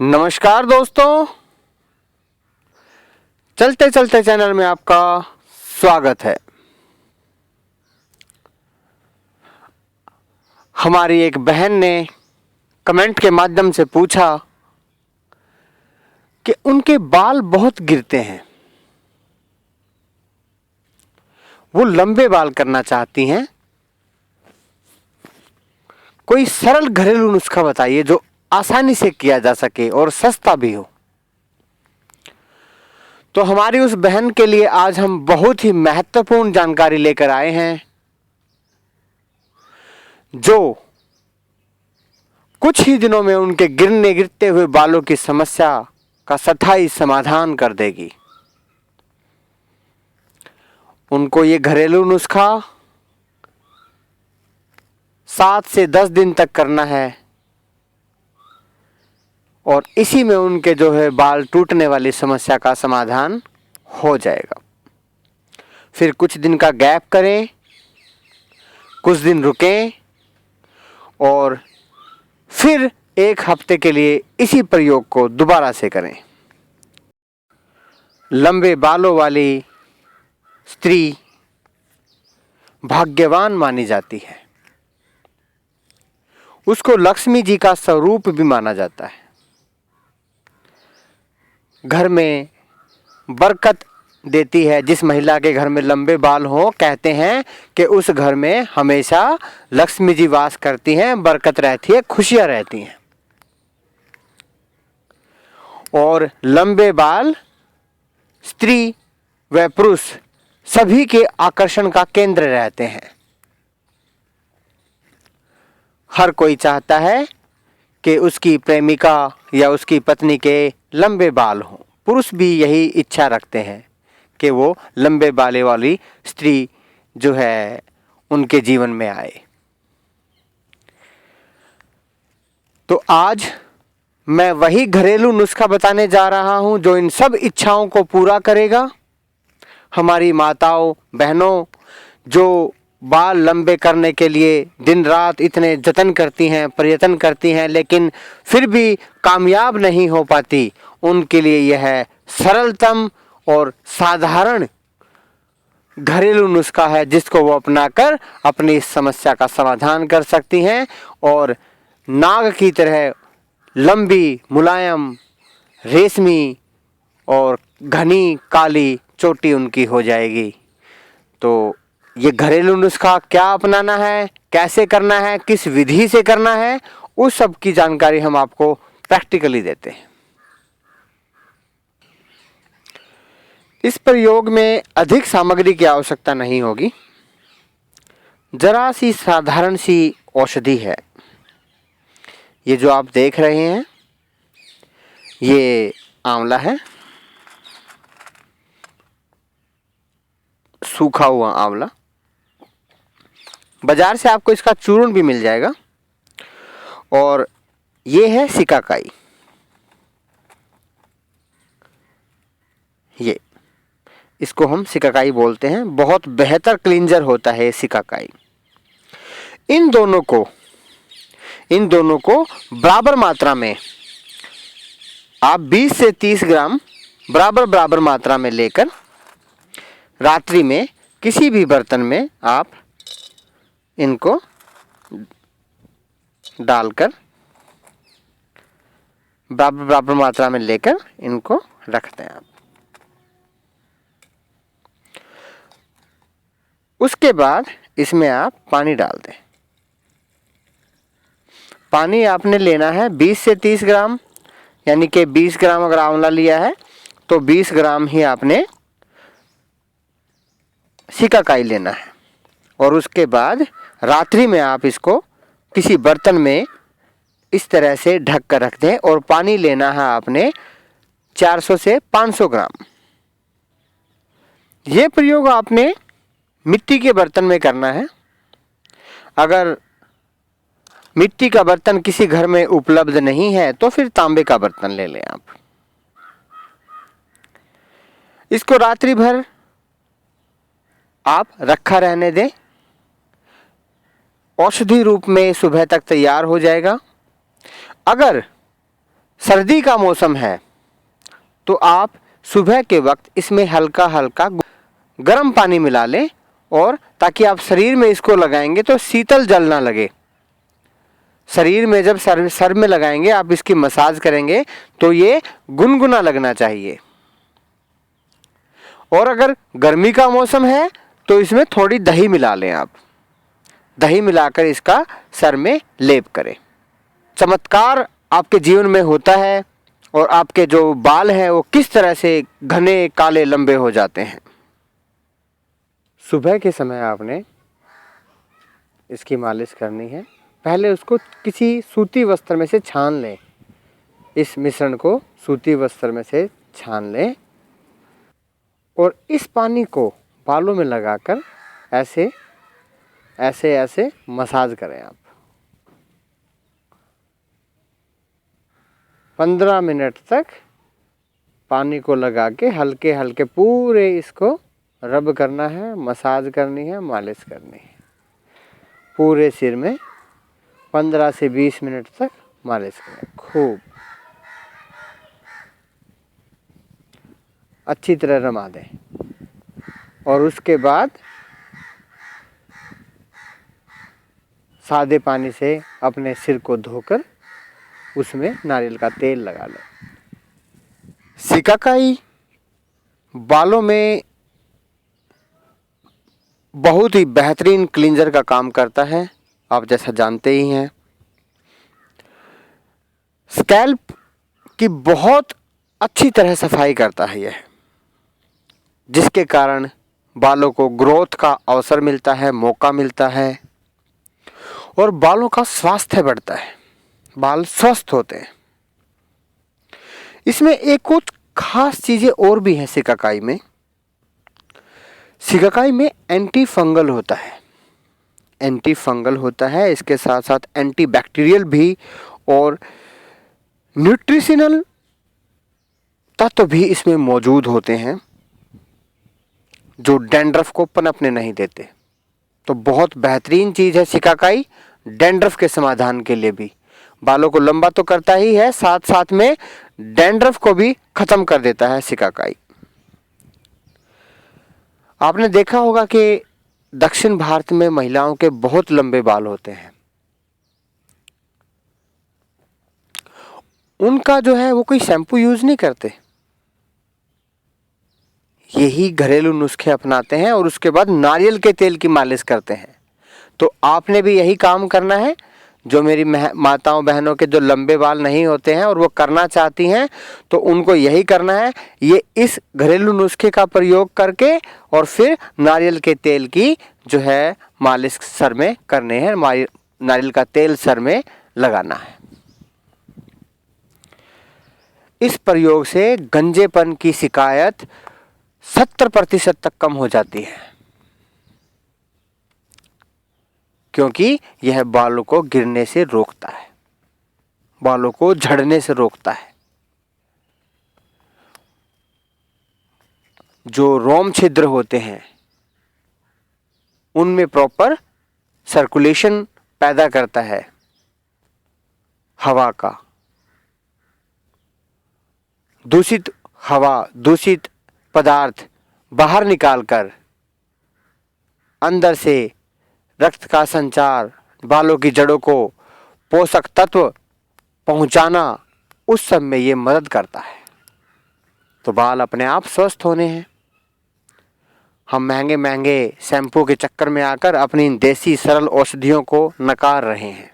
नमस्कार दोस्तों, चलते चलते चैनल में आपका स्वागत है। हमारी एक बहन ने कमेंट के माध्यम से पूछा कि उनके बाल बहुत गिरते हैं, वो लंबे बाल करना चाहती हैं। कोई सरल घरेलू नुस्खा बताइए जो आसानी से किया जा सके और सस्ता भी हो। तो हमारी उस बहन के लिए आज हम बहुत ही महत्वपूर्ण जानकारी लेकर आए हैं, जो कुछ ही दिनों में उनके गिरते हुए बालों की समस्या का स्थायी समाधान कर देगी। उनको ये घरेलू नुस्खा 7 से 10 दिन तक करना है और इसी में उनके बाल टूटने वाली समस्या का समाधान हो जाएगा। फिर कुछ दिन का गैप करें, कुछ दिन रुकें और फिर 1 हफ्ते के लिए इसी प्रयोग को दोबारा से करें। लंबे बालों वाली स्त्री भाग्यवान मानी जाती है। उसको लक्ष्मी जी का स्वरूप भी माना जाता है। घर में बरकत देती है। जिस महिला के घर में लंबे बाल हो, कहते हैं कि उस घर में हमेशा लक्ष्मी जी वास करती हैं, बरकत रहती है, खुशियां रहती हैं। और लंबे बाल स्त्री व पुरुष सभी के आकर्षण का केंद्र रहते हैं। हर कोई चाहता है कि उसकी प्रेमिका या उसकी पत्नी के लंबे बाल हों। पुरुष भी यही इच्छा रखते हैं कि वो लंबे बाले वाली स्त्री उनके जीवन में आए। तो आज मैं वही घरेलू नुस्खा बताने जा रहा हूं जो इन सब इच्छाओं को पूरा करेगा। हमारी माताओं बहनों जो बाल लंबे करने के लिए दिन रात इतने जतन करती हैं, प्रयत्न करती हैं, लेकिन फिर भी कामयाब नहीं हो पाती, उनके लिए यह सरलतम और साधारण घरेलू नुस्खा है जिसको वो अपनाकर अपनी इस समस्या का समाधान कर सकती हैं और नाग की तरह लंबी, मुलायम, रेशमी और घनी काली चोटी उनकी हो जाएगी। तो ये घरेलू नुस्खा क्या अपनाना है, कैसे करना है, किस विधि से करना है, उस सब की जानकारी हम आपको प्रैक्टिकली देते हैं। इस प्रयोग में अधिक सामग्री की आवश्यकता नहीं होगी। जरा सी साधारण सी औषधि है। ये जो आप देख रहे हैं ये आंवला है, सूखा हुआ आंवला। बाजार से आपको इसका चूर्ण भी मिल जाएगा। और ये है सिकाकाई। ये इसको हम सिकाकाई बोलते हैं। बहुत बेहतर क्लींजर होता है सिकाकाई। इन दोनों को बराबर मात्रा में आप 20 से 30 ग्राम बराबर मात्रा में लेकर रात्रि में किसी भी बर्तन में आप इनको डालकर बराबर मात्रा में लेकर इनको रखते हैं आप। उसके बाद इसमें आप पानी डाल दें। पानी आपने लेना है 20 से 30 ग्राम, यानी कि 20 ग्राम अगर आंवला लिया है तो 20 ग्राम ही आपने सिकाकाई लेना है। और उसके बाद रात्रि में आप इसको किसी बर्तन में इस तरह से ढक कर रख दें और पानी लेना है आपने 400 से 500 ग्राम। ये प्रयोग आपने मिट्टी के बर्तन में करना है। अगर मिट्टी का बर्तन किसी घर में उपलब्ध नहीं है तो फिर तांबे का बर्तन ले लें आप। इसको रात्रि भर आप रखा रहने दें। औषधि रूप में सुबह तक तैयार हो जाएगा। अगर सर्दी का मौसम है तो आप सुबह के वक्त इसमें हल्का हल्का गर्म पानी मिला लें, और ताकि आप शरीर में इसको लगाएंगे तो शीतल जल ना लगे। शरीर में जब सर में लगाएंगे, आप इसकी मसाज करेंगे तो ये गुनगुना लगना चाहिए। और अगर गर्मी का मौसम है तो इसमें थोड़ी दही मिला लें। आप दही मिलाकर इसका सर में लेप करें। चमत्कार आपके जीवन में होता है और आपके जो बाल हैं वो किस तरह से घने काले लंबे हो जाते हैं। सुबह के समय आपने इसकी मालिश करनी है। पहले उसको किसी सूती वस्त्र में से छान लें। इस मिश्रण को सूती वस्त्र में से छान लें और इस पानी को बालों में लगाकर ऐसे ऐसे ऐसे मसाज करें। आप 15 मिनट तक पानी को लगा के हल्के हल्के पूरे इसको रब करना है, मसाज करनी है, मालिश करनी है। पूरे सिर में 15 से 20 मिनट तक मालिश करें। खूब अच्छी तरह रमा दें और उसके बाद सादे पानी से अपने सिर को धोकर उसमें नारियल का तेल लगा लें। सिकाकाई बालों में बहुत ही बेहतरीन क्लींजर का काम करता है, आप जैसा जानते ही हैं। स्कैल्प की बहुत अच्छी तरह सफाई करता है यह, जिसके कारण बालों को ग्रोथ का अवसर मिलता है, मौका मिलता है और बालों का स्वास्थ्य बढ़ता है, बाल स्वस्थ होते हैं। इसमें एक कुछ खास चीजें और भी हैं। सिकाकाई में एंटी फंगल होता है, एंटी फंगल होता है, इसके साथ साथ एंटी बैक्टीरियल भी और न्यूट्रिशनल तत्व भी इसमें मौजूद होते हैं जो डैंड्रफ को पनपने नहीं देते। तो बहुत बेहतरीन चीज है सिकाकाई डैंड्रफ के समाधान के लिए भी। बालों को लंबा तो करता ही है, साथ साथ में डैंड्रफ को भी खत्म कर देता है सिकाकाई। आपने देखा होगा कि दक्षिण भारत में महिलाओं के बहुत लंबे बाल होते हैं। उनका जो है वो कोई शैम्पू यूज नहीं करते, यही घरेलू नुस्खे अपनाते हैं और उसके बाद नारियल के तेल की मालिश करते हैं। तो आपने भी यही काम करना है। जो मेरी माताओं बहनों के जो लंबे बाल नहीं होते हैं और वो करना चाहती हैं तो उनको यही करना है, ये इस घरेलू नुस्खे का प्रयोग करके और फिर नारियल के तेल की जो है मालिश सर में करने हैं, नारियल का तेल सर में लगाना है। इस प्रयोग से गंजेपन की शिकायत 70% तक कम हो जाती है, क्योंकि यह बालों को गिरने से रोकता है, बालों को झड़ने से रोकता है। जो रोम छिद्र होते हैं उनमें प्रॉपर सर्कुलेशन पैदा करता है हवा का। दूषित हवा, दूषित पदार्थ बाहर निकालकर अंदर से रक्त का संचार, बालों की जड़ों को पोषक तत्व पहुंचाना, उस सब में ये मदद करता है। तो बाल अपने आप स्वस्थ होने हैं। हम महंगे महंगे शैम्पू के चक्कर में आकर अपनी इन देसी सरल औषधियों को नकार रहे हैं।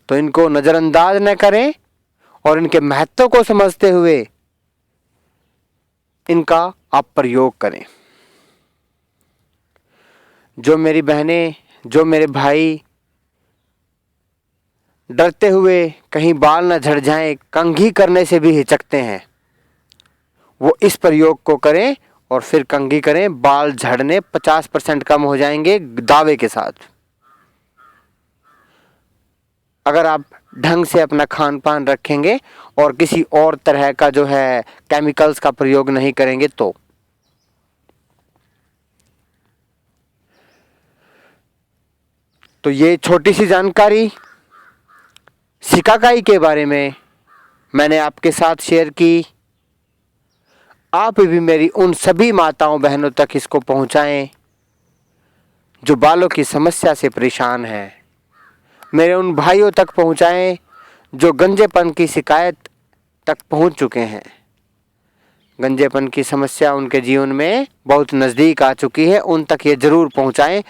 तो इनको नजरअंदाज न करें और इनके महत्व को समझते हुए इनका आप प्रयोग करें। जो मेरी बहनें, जो मेरे भाई डरते हुए कहीं बाल न झड़ जाएं, कंघी करने से भी हिचकते हैं, वो इस प्रयोग को करें और फिर कंघी करें। बाल झड़ने 50% कम हो जाएंगे दावे के साथ। अगर आप ढंग से अपना खान पान रखेंगे और किसी और तरह का जो है केमिकल्स का प्रयोग नहीं करेंगे तो ये छोटी सी जानकारी सिकाकाई के बारे में मैंने आपके साथ शेयर की। आप भी मेरी उन सभी माताओं बहनों तक इसको पहुंचाएं जो बालों की समस्या से परेशान हैं। मेरे उन भाइयों तक पहुंचाएं जो गंजेपन की शिकायत तक पहुंच चुके हैं। गंजेपन की समस्या उनके जीवन में बहुत नज़दीक आ चुकी है, उन तक ये जरूर पहुंचाएं।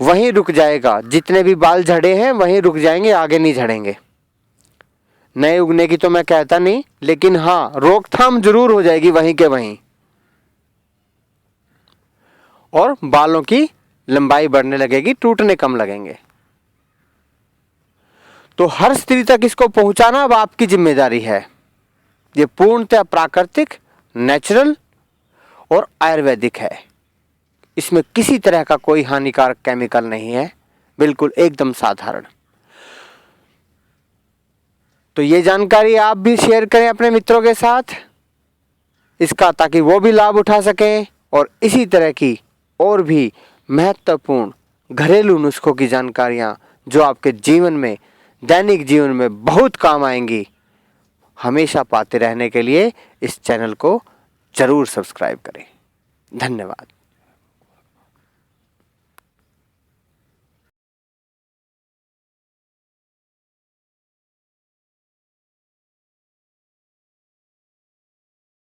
वहीं रुक जाएगा, जितने भी बाल झड़े हैं वहीं रुक जाएंगे, आगे नहीं झड़ेंगे। नए उगने की तो मैं कहता नहीं, लेकिन हाँ रोकथाम जरूर हो जाएगी वहीं के वहीं, और बालों की लंबाई बढ़ने लगेगी, टूटने कम लगेंगे। तो हर स्त्री तक इसको पहुंचाना अब आपकी जिम्मेदारी है। ये पूर्णतः प्राकृतिक, नेचुरल और आयुर्वेदिक है। इसमें किसी तरह का कोई हानिकारक केमिकल नहीं है, बिल्कुल एकदम साधारण। तो ये जानकारी आप भी शेयर करें अपने मित्रों के साथ इसका, ताकि वो भी लाभ उठा सकें और इसी तरह की और भी महत्वपूर्ण घरेलू नुस्खों की जानकारियां जो आपके जीवन में, दैनिक जीवन में बहुत काम आएंगी, हमेशा पाते रहने के लिए इस चैनल को जरूर सब्सक्राइब करें। धन्यवाद।